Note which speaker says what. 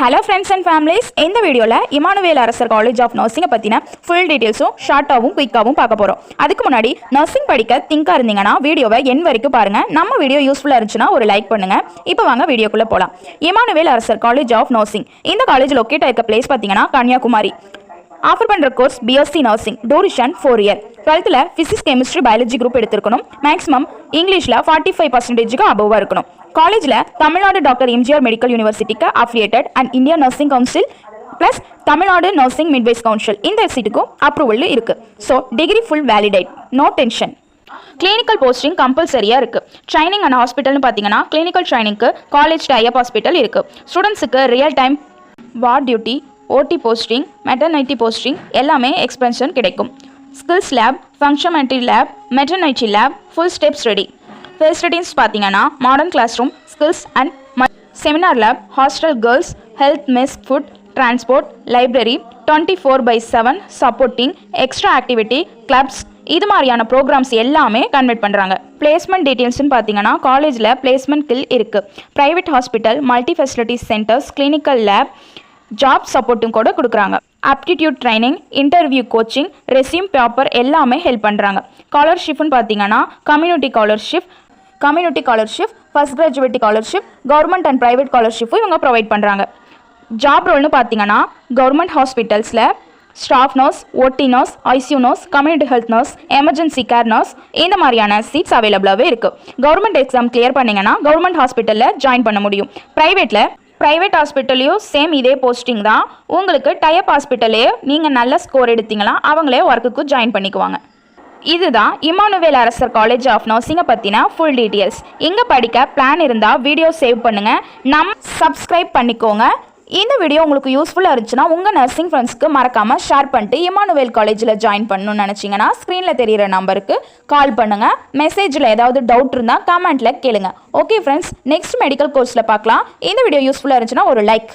Speaker 1: Hello friends and families, இந்த வீடியோல Emmanuel Arasar college of nursing பத்தின ஃபுல் டீடைல்ஸும் ஷார்ட்டாவும் குயிக்காவும் பார்க்க போறோம். அதுக்கு முன்னாடி நர்சிங் படிக்க திங்கா இருந்தீங்கன்னா வீடியோவை எண்ட் வரைக்கும் பாருங்க. நம்ம வீடியோ யூஸ்ஃபுல்லா இருந்துச்சுன்னா ஒரு லைக் பண்ணுங்க. இப்போ வாங்க வீடியோக்குள்ள போலாம். Immanuel Arasar college of nursing இந்த காலேஜ் லொகேட் ஆயிருக்க பிளேஸ் பாத்தீங்கன்னா கன்னியாகுமரி. ஆஃபர் பண்ற course BSc nursing, duration 4 year. 12th physics chemistry biology group எடுத்துக்கணும். மேக்ஸிமம் இங்கிலீஷ்ல 45%க்கு அபோவா இருக்கணும். காலேஜ்ல தமிழ்நாடு டாக்டர் எம்ஜிஆர் மெடிக்கல் யூனிவர்சிட்டிக்கு affiliated and Indian nursing council plus Tamil Nadu nursing midwives council இந்த சீட்டுக்கும் அப்ரூவல் இருக்கு. So degree full validate, no tension. Clinical posting கம்பல்சரியா இருக்கு. ட்ரைனிங் அண்ட் ஹாஸ்பிட்டல்னு பார்த்தீங்கன்னா கிளினிக்கல் ட்ரைனிங்க்கு காலேஜ் டைப் ஹாஸ்பிட்டல் இருக்கு. ஸ்டூடெண்ட்ஸுக்கு real time ward duty, OT posting, maternity posting எல்லாமே எக்ஸ்பென்ஷன் கிடைக்கும். Skills lab, functionality lab, maternity lab, full steps ready. Facilities பார்த்தீங்கன்னா modern class room, skills and seminar lab, hostel girls, health mess, food, transport, library, 24/7 supporting, extra activity, clubs இது மாதிரியான programs எல்லாமே convert பண்ணுறாங்க. Placement டீட்டெயில்ஸ்னு பார்த்தீங்கன்னா காலேஜில் placement cell இருக்குது. Private hospital, multi facilities centres, clinical lab, job சப்போர்ட்டும் கூட கொடுக்குறாங்க. Aptitude training, interview coaching, resume paper எல்லாமே ஹெல்ப் பண்ணுறாங்க. ஸ்காலர்ஷிப்னு பார்த்தீங்கன்னா community scholarship, first graduate scholarship, government and private ஸ்காலர்ஷிப்பும் இவங்க ப்ரொவைட் பண்ணுறாங்க. ஜாப் ரோல்னு பார்த்தீங்கன்னா கவர்மெண்ட் ஹாஸ்பிட்டல்ஸில் staff nurse, OT nurse, ICU nurse, community health nurse, emergency care nurse இந்த மாதிரியான சீட்ஸ் அவைலபிளாகவே இருக்குது. கவர்மெண்ட் எக்ஸாம் கிளியர் பண்ணிங்கன்னா கவர்மெண்ட் ஹாஸ்பிட்டலில் ஜாயின் பண்ண முடியும். ப்ரைவேட் ஹாஸ்பிட்டல்லையும் சேம் இதே போஸ்டிங் தான். உங்களுக்கு டைப் ஹாஸ்பிட்டல்லையே நீங்கள் நல்ல ஸ்கோர் எடுத்தீங்கன்னா அவங்களே ஒர்க்குக்கு ஜாயின் பண்ணிக்குவாங்க. இதுதான் இமானுவேல் அரசர் காலேஜ் ஆஃப் நர்சிங்கை பற்றின ஃபுல் டீட்டெயில்ஸ். இங்கே படிக்க பிளான் இருந்தால் வீடியோ சேவ் பண்ணுங்கள், சப்ஸ்கிரைப் பண்ணிக்கோங்க. இந்த வீடியோ உங்களுக்கு யூஸ்ஃபுல்லாக இருந்துச்சுன்னா உங்கள் நர்சிங் ஃப்ரெண்ட்ஸ்க்கு மறக்காமல் ஷேர் பண்ணிட்டு இமானுவேல் காலேஜில் ஜாயின் பண்ணணும்னு நினச்சிங்கன்னா ஸ்க்ரீனில் தெரிகிற நம்பருக்கு கால் பண்ணுங்கள். மெசேஜில் ஏதாவது டவுட் இருந்தால் கமெண்ட்டில் கேளுங்க. ஓகே ஃப்ரெண்ட்ஸ், நெக்ஸ்ட் மெடிக்கல் கோர்ஸில் பார்க்கலாம். இந்த வீடியோ யூஸ்ஃபுல்லாக இருந்துச்சுன்னா ஒரு லைக்.